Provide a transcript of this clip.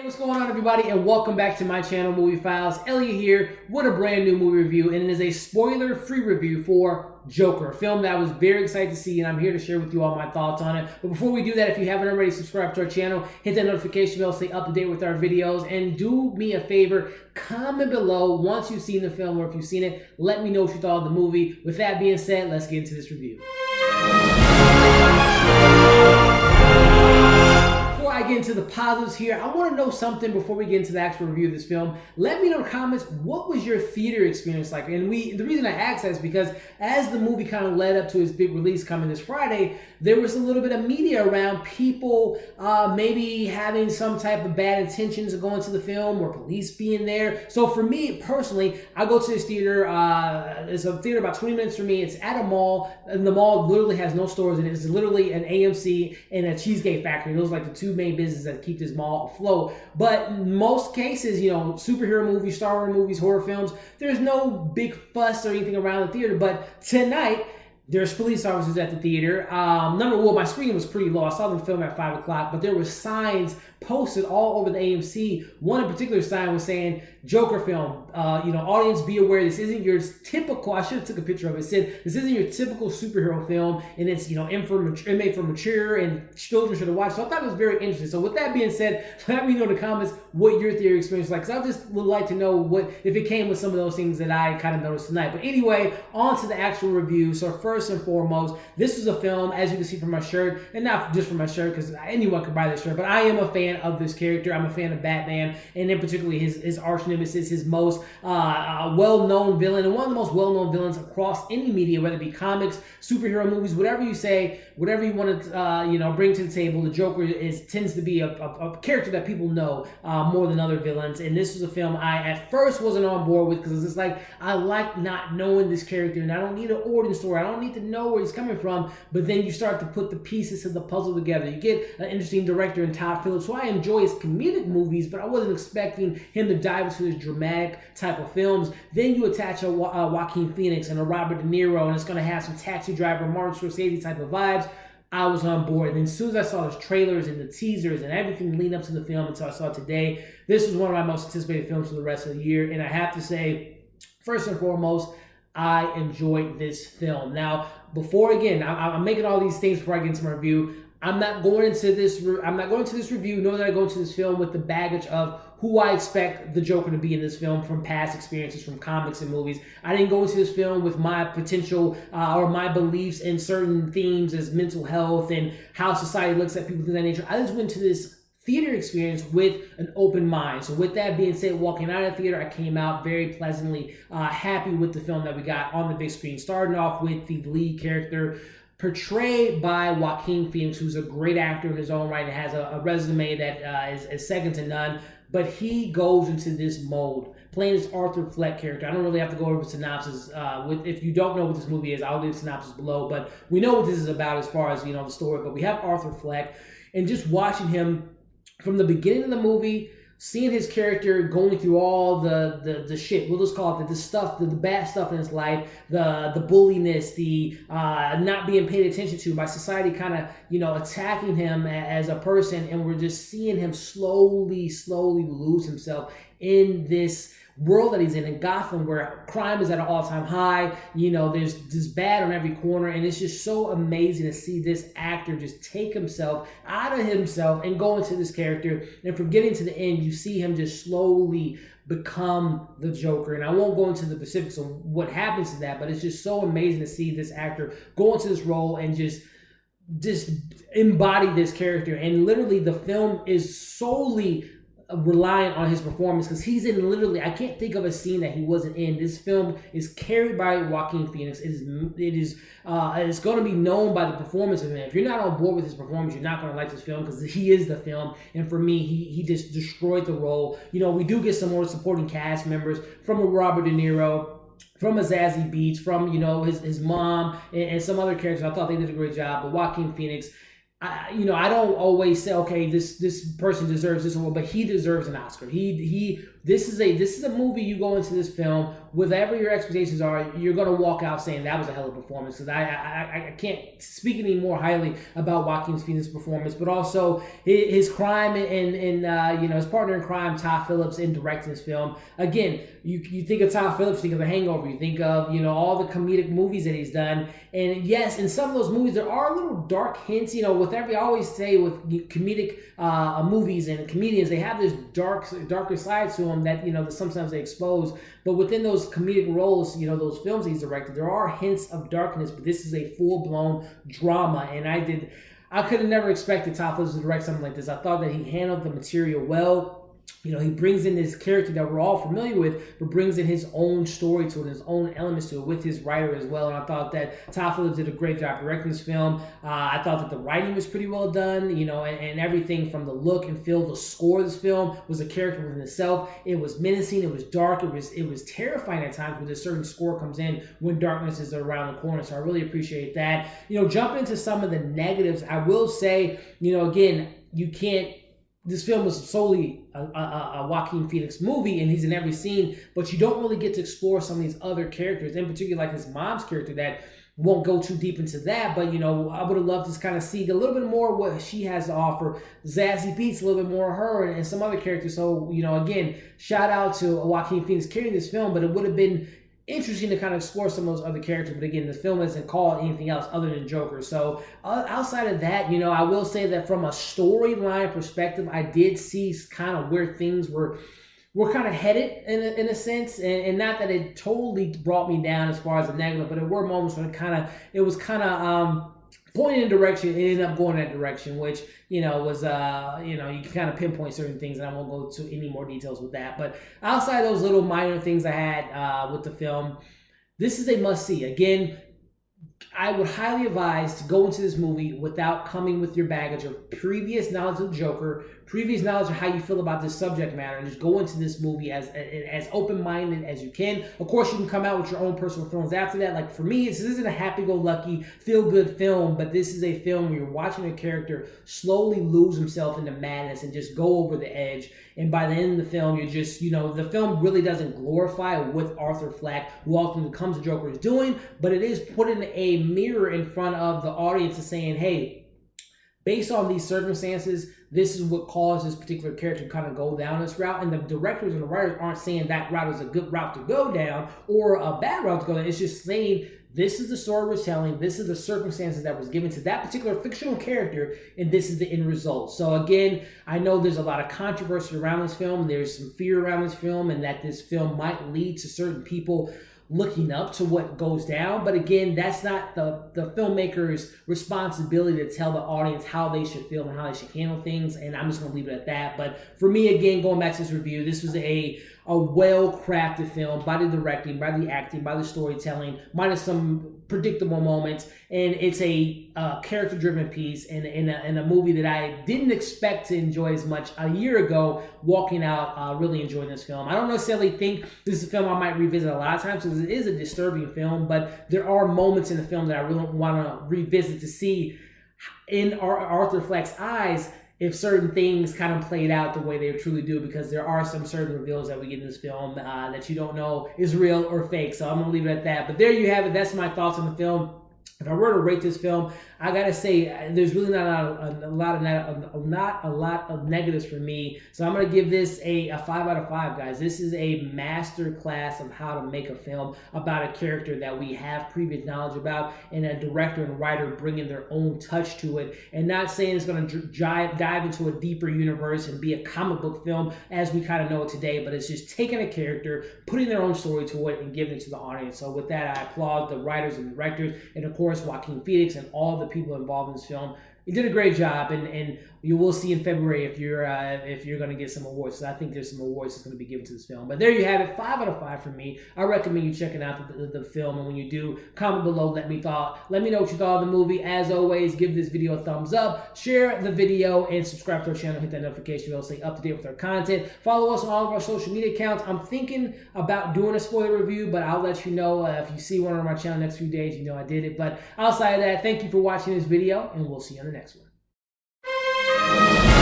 Hey, what's going on, everybody, and welcome back to my channel, Movie Files. Elliot here with a brand new movie review, and it is a spoiler-free review for Joker, a film that I was very excited to see, and I'm here to share with you all my thoughts on it. But before we do that, if you haven't already subscribed to our channel, hit that notification bell, stay up to date with our videos, and do me a favor, comment below once you've seen the film, or if you've seen it, let me know what you thought of the movie. With that being said, let's get into this review. Before I get into the positives here, I want to know something before we get into the actual review of this film. Let me know in the comments, what was your theater experience like? And the reason I ask that is because as the movie kind of led up to its big release coming this Friday, there was a little bit of media around people maybe having some type of bad intentions of going to the film or police being there. So for me personally, I go to this theater. It's a theater about 20 minutes from me. It's at a mall, and the mall literally has no stores in it. It's literally an AMC and a Cheesecake Factory. Those are like the two main businesses that keep this mall afloat. But in most cases, you know, superhero movies, Star Wars movies, horror films, there's no big fuss or anything around the theater. But tonight, there's police officers at the theater. Number one, my screen was pretty low. I saw them film at 5 o'clock, but there were signs posted all over the AMC. One in particular sign was saying, Joker film, audience be aware, this isn't your typical, I should have took a picture of it. It said, this isn't your typical superhero film, and it's, made for mature, and children should have watched. So I thought it was very interesting. So with that being said, let me know in the comments what your theater experience was like, because I just would like to know if it came with some of those things that I kind of noticed tonight. But anyway, on to the actual review. So first and foremost, this is a film, as you can see from my shirt, and not just from my shirt, because anyone can buy this shirt, but I am a fan of this character. I'm a fan of Batman, and in particular his arch nemesis, his most well-known villain, and one of the most well-known villains across any media, whether it be comics, superhero movies, whatever you say, whatever you want to bring to the table. The Joker tends to be a character that people know more than other villains, and this was a film I at first wasn't on board with, because it's like, I like not knowing this character, and I don't need an origin story. I don't need to know where he's coming from. But then you start to put the pieces of the puzzle together. You get an interesting director in Todd Phillips, who I enjoy his comedic movies, but I wasn't expecting him to dive into his dramatic type of films. Then you attach a Joaquin Phoenix and a Robert De Niro, and it's going to have some Taxi Driver, Martin Scorsese type of vibes. I was on board. And then as soon as I saw the trailers and the teasers and everything leading up to the film until I saw it today, this was one of my most anticipated films for the rest of the year. And I have to say, first and foremost, I enjoyed this film. Now, before, again, I'm making all these things before I get into my review. I'm not going into this review, nor that I go into this film with the baggage of who I expect the Joker to be in this film from past experiences from comics and movies. I didn't go into this film with my potential or my beliefs in certain themes as mental health and how society looks at people of that nature. I just went to this theater experience with an open mind. So with that being said, walking out of the theater, I came out very pleasantly happy with the film that we got on the big screen. Starting off with the lead character, portrayed by Joaquin Phoenix, who's a great actor in his own right and has a resume that is second to none. But he goes into this mold, playing this Arthur Fleck character. I don't really have to go over synopsis. If you don't know what this movie is, I'll leave synopsis below. But we know what this is about as far as the story. But we have Arthur Fleck, and just watching him from the beginning of the movie, seeing his character going through all the shit, we'll just call it the stuff, the bad stuff in his life, the bulliness, the not being paid attention to by society, kind of attacking him as a person, and we're just seeing him slowly lose himself in this world that he's in Gotham, where crime is at an all-time high. There's this bad on every corner, and it's just so amazing to see this actor just take himself out of himself and go into this character. And from getting to the end, you see him just slowly become the Joker. And I won't go into the specifics of what happens to that, but it's just so amazing to see this actor go into this role and just embody this character. And literally, the film is solely reliant on his performance, because he's in literally, I can't think of a scene that he wasn't in. This film is carried by Joaquin Phoenix. It's going to be known by the performance of him. If you're not on board with his performance, you're not going to like this film, because he is the film. And for me, he just destroyed the role. We do get some more supporting cast members from a Robert De Niro, from a Zazie Beetz, from his mom, and some other characters. I thought they did a great job. But Joaquin Phoenix, I don't always say, okay, this person deserves this award, but he deserves an Oscar. This is a movie. You go into this film, whatever your expectations are, you're gonna walk out saying that was a hell of a performance. Because I can't speak any more highly about Joaquin Phoenix's performance, but also his crime and his partner in crime, Todd Phillips, in directing this film. Again, you think of Todd Phillips, think of The Hangover, you think of all the comedic movies that he's done, and yes, in some of those movies there are little dark hints. With I always say with comedic movies and comedians, they have this darker side to them that that sometimes they expose. But within those comedic roles, those films he's directed, there are hints of darkness. But this is a full blown drama, and I could have never expected Todd Phillips to direct something like this. I thought that he handled the material well. He brings in this character that we're all familiar with, but brings in his own story to it, his own elements to it, with his writer as well. And I thought that Todd Phillips did a great job directing this film. I thought that the writing was pretty well done, and everything from the look and feel, the score of this film was a character within itself. It was menacing, it was dark, it was terrifying at times when a certain score comes in when darkness is around the corner. So I really appreciate that. Jump into some of the negatives. I will say, again, you can't. This film was solely a Joaquin Phoenix movie, and he's in every scene, but you don't really get to explore some of these other characters, in particular like his mom's character. That won't go too deep into that, but I would have loved to kind of see a little bit more what she has to offer. Zazie Beetz, a little bit more of her, and some other characters. So again, shout out to Joaquin Phoenix carrying this film, but it would have been interesting to kind of explore some of those other characters. But again, the film isn't called anything else other than Joker. So outside of that, I will say that from a storyline perspective, I did see kind of where things were kind of headed in a sense, and not that it totally brought me down as far as a negative, but there were moments where it was kind of pointing in a direction, it ended up going that direction, which was you can kind of pinpoint certain things, and I won't go to any more details with that. But outside those little minor things I had with the film, this is a must see. Again, I would highly advise to go into this movie without coming with your baggage of previous knowledge of Joker, previous knowledge of how you feel about this subject matter, and just go into this movie as open-minded as you can. Of course, you can come out with your own personal feelings after that. Like for me, this isn't a happy-go-lucky, feel-good film, but this is a film where you're watching a character slowly lose himself into madness and just go over the edge. And by the end of the film, you're just, the film really doesn't glorify what Arthur Fleck, who often becomes the Joker, is doing, but it is putting a mirror in front of the audience and saying, hey, based on these circumstances, this is what caused this particular character to kind of go down this route. And the directors and the writers aren't saying that route is a good route to go down or a bad route to go down. It's just saying this is the story we're telling, this is the circumstances that was given to that particular fictional character, and this is the end result. So again, I know there's a lot of controversy around this film. There's some fear around this film, and that this film might lead to certain people looking up to what goes down. But again, that's not the filmmaker's responsibility to tell the audience how they should feel and how they should handle things, and I'm just going to leave it at that. But for me, again, going back to this review, this was a well-crafted film by the directing, by the acting, by the storytelling, minus some predictable moments, and it's a character-driven piece and a movie that I didn't expect to enjoy as much a year ago. Walking out, really enjoying this film. I don't necessarily think this is a film I might revisit a lot of times because it is a disturbing film, but there are moments in the film that I really want to revisit to see in Arthur Fleck's eyes if certain things kind of played out the way they truly do, because there are some certain reveals that we get in this film that you don't know is real or fake. So I'm going to leave it at that. But there you have it. That's my thoughts on the film. If I were to rate this film, I gotta say there's really not a lot of negatives for me. So I'm gonna give this a 5 out of 5, guys. This is a master class of how to make a film about a character that we have previous knowledge about, and a director and writer bringing their own touch to it. And not saying it's gonna dive into a deeper universe and be a comic book film as we kind of know it today, but it's just taking a character, putting their own story to it, and giving it to the audience. So with that, I applaud the writers and directors, and of course Joaquin Phoenix and all the people involved in this film. He did a great job, and you will see in February if you're going to get some awards. So I think there's some awards that's going to be given to this film. But there you have it, 5 out of 5 for me. I recommend you checking out the film, and when you do, comment below. Let me know what you thought of the movie. As always, give this video a thumbs up, share the video, and subscribe to our channel. Hit that notification bell to stay up to date with our content. Follow us on all of our social media accounts. I'm thinking about doing a spoiler review, but I'll let you know if you see one on my channel next few days. You know I did it. But outside of that, thank you for watching this video, and we'll see you on the next one. Bye.